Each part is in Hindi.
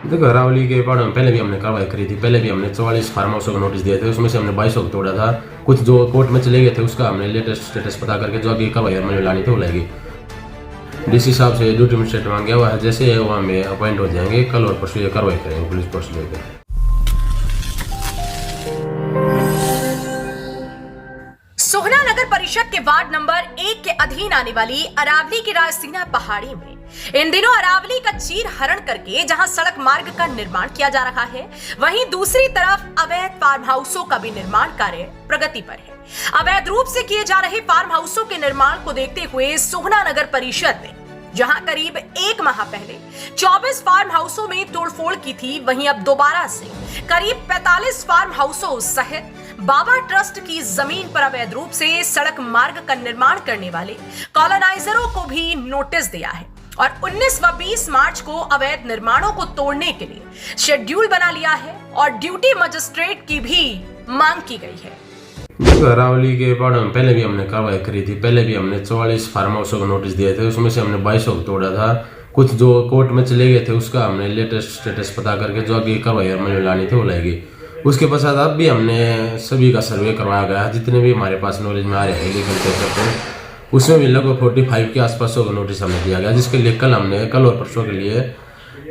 देखो, अरावली के पहाड़ों में पहले भी हमने कार्रवाई करी थी। पहले भी हमने 44 फार्म हाउसों को नोटिस दिए थे, उसमें से हमने 22 को तोड़ा था। कुछ जो कोर्ट में चले गए थे उसका हमने लेटेस्ट स्टेटस पता करके जो आगे कार्रवाई हमें लानी थी वो लाएगी। डीसी साहब से ड्यूटी मजिस्ट्रेट मांग गया हुआ है, जैसे वहाँ में अपॉइंट हो जाएंगे कल और परसों ये कार्रवाई करेंगे पुलिस फोर्स लेकर। सोहना नगर परिषद के वार्ड नंबर 1 के अधीन आने वाली अरावली की रायसीना पहाड़ी में इन दिनों अरावली का चीर हरण करके जहां सड़क मार्ग का निर्माण किया जा रहा है, वहीं दूसरी तरफ अवैध फार्म हाउसों का भी निर्माण कार्य प्रगति पर है। अवैध रूप से किए जा रहे फार्म हाउसों के निर्माण को देखते हुए सोहना नगर परिषद ने जहां करीब 1 माह पहले 24 फार्म हाउसों में तोड़फोड़ की थी, वहीं अब दोबारा से करीब 45 फार्म हाउसों सहित बाबा ट्रस्ट की जमीन पर अवैध रूप से सड़क मार्ग का निर्माण करने वाले कॉलोनाइजरों को भी नोटिस दिया है और 19 व 20 मार्च को अवैध निर्माणों को तोड़ने के लिए शेड्यूल बना लिया है और ड्यूटी मजिस्ट्रेट की भी मांग की गई है। देखो, अरावली के पहाड़ों में पहले भी हमने कार्रवाई करी थी। पहले भी हमने 44 फार्म हाउसों को नोटिस दिए थे, उसमें से हमने 22 को तोड़ा था। कुछ जो कोर्ट में चले गए थे उसका हमने लेटेस्ट स्टेटस पता करके जो आगे कार्रवाई हमें लानी थी वो लाएगी। उसके पश्चात अब भी हमने सभी का सर्वे करवाया गया, जितने भी हमारे पास नॉलेज में आ रहे हैं लीगल पेपर पे, उसमें भी लगभग 45 के आसपास का नोटिस हमने दिया गया, जिसके लिए कल और परसों के लिए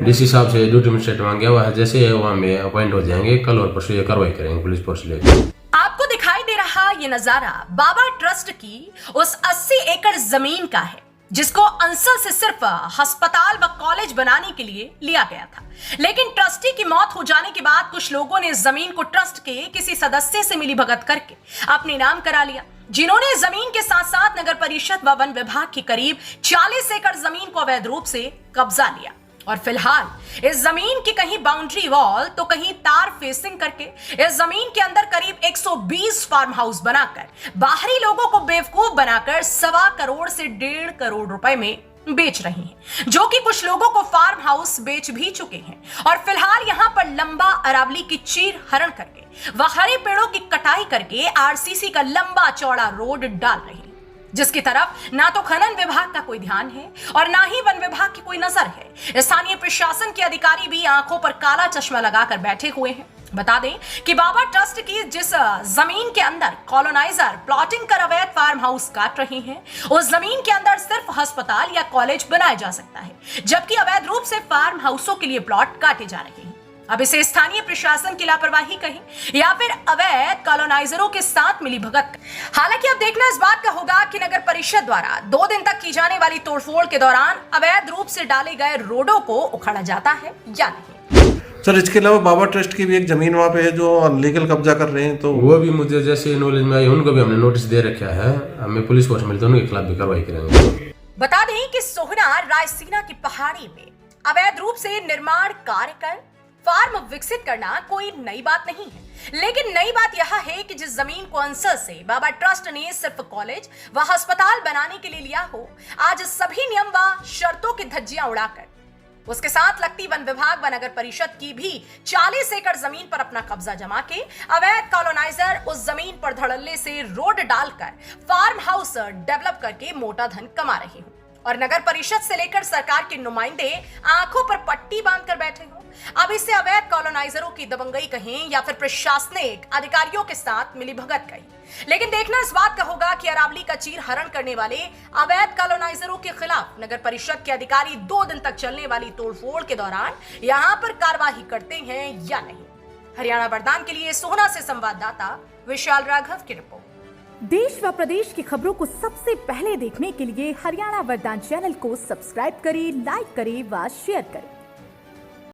डीसी साहब से ड्यूटी मजिस्ट्रेट मांग गया हुआ है, जैसे वहाँ में अपॉइंट हो जाएंगे कल और परसों ये कार्रवाई करेंगे पुलिस फोर्स लेकर। आपको दिखाई दे रहा ये नजारा बाबा ट्रस्ट की उस 80 एकड़ जमीन का है, जिसको अंसल से सिर्फ अस्पताल व कॉलेज बनाने के लिए लिया गया था। लेकिन ट्रस्टी की मौत हो जाने के बाद कुछ लोगों ने जमीन को ट्रस्ट के किसी सदस्य से मिलीभगत करके अपने नाम करा लिया, जिन्होंने जमीन के साथ साथ नगर परिषद व वन विभाग की करीब 40 एकड़ जमीन को अवैध रूप से कब्जा लिया। और फिलहाल इस जमीन की कहीं बाउंड्री वॉल तो कहीं तार फेसिंग करके इस जमीन के अंदर करीब 120 फार्म हाउस बनाकर बाहरी लोगों को बेवकूफ बनाकर 1.25 करोड़ से 1.5 करोड़ रुपए में बेच रही हैं, जो कि कुछ लोगों को फार्म हाउस बेच भी चुके हैं। और फिलहाल यहां पर लंबा अरावली की चीर हरण करके व हरे पेड़ों की कटाई करके आरसीसी का लंबा चौड़ा रोड डाल रही है, जिसकी तरफ ना तो खनन विभाग का कोई ध्यान है और ना ही वन विभाग की कोई नजर है। स्थानीय प्रशासन के अधिकारी भी आंखों पर काला चश्मा लगाकर बैठे हुए हैं। बता दें कि बाबा ट्रस्ट की जिस जमीन के अंदर कॉलोनाइजर प्लॉटिंग कर अवैध फार्म हाउस काट रहे हैं, उस जमीन के अंदर सिर्फ अस्पताल या कॉलेज बनाया जा सकता है, जबकि अवैध रूप से फार्म हाउसों के लिए प्लॉट काटे जा रहे हैं। अब इसे स्थानीय प्रशासन की लापरवाही कहें या फिर अवैध कॉलोनाइजरों के साथ मिलीभगत। हालांकि अब देखना इस बात का होगा कि नगर परिषद द्वारा 2 दिन तक की जाने वाली तोड़फोड़ के दौरान अवैध रूप से डाले गए रोडों को उखाड़ा जाता है या नहीं। सर, इसके अलावा बाबा ट्रस्ट की भी एक जमीन वहाँ पे है जो अनलीगल कब्जा कर रहे हैं, तो वो भी मुझे जैसे नॉलेज में आई, उनको भी हमने नोटिस दे रखा है। हमें पुलिस फोर्स मिलते हैं, उनके खिलाफ भी कार्रवाई करेंगे। बता दें कि सोहना रायसीना की पहाड़ी में अवैध रूप से निर्माण कार्य कर फार्म विकसित करना कोई नई बात नहीं है, लेकिन नई बात यह है कि जिस जमीन को अंसर से बाबा ट्रस्ट ने सिर्फ कॉलेज व अस्पताल बनाने के लिए लिया हो, आज सभी नियम व शर्तों की धज्जियां उड़ाकर उसके साथ लगती वन विभाग व नगर परिषद की भी 40 एकड़ जमीन पर अपना कब्जा जमा के अवैध कॉलोनाइजर उस जमीन पर धड़ल्ले से रोड डालकर फार्म हाउस डेवलप करके मोटा धन कमा रहे हो और नगर परिषद से लेकर सरकार के नुमाइंदे आंखों पर पट्टी बांधकर बैठे हो। अब इसे अवैध कॉलोनाइजरों की दबंगई कहें या फिर प्रशासनिक अधिकारियों के साथ मिलीभगत कहें, लेकिन देखना इस बात का होगा कि अरावली का चीर हरण करने वाले अवैध कॉलोनाइजरों के खिलाफ नगर परिषद के अधिकारी 2 दिन तक चलने वाली तोड़फोड़ के दौरान यहां पर कार्रवाई करते हैं या नहीं। हरियाणा वरदान के लिए सोहना से संवाददाता विशाल राघव की रिपोर्ट। देश व प्रदेश की खबरों को सबसे पहले देखने के लिए हरियाणा वरदान चैनल को सब्सक्राइब करें, लाइक करें व शेयर करें।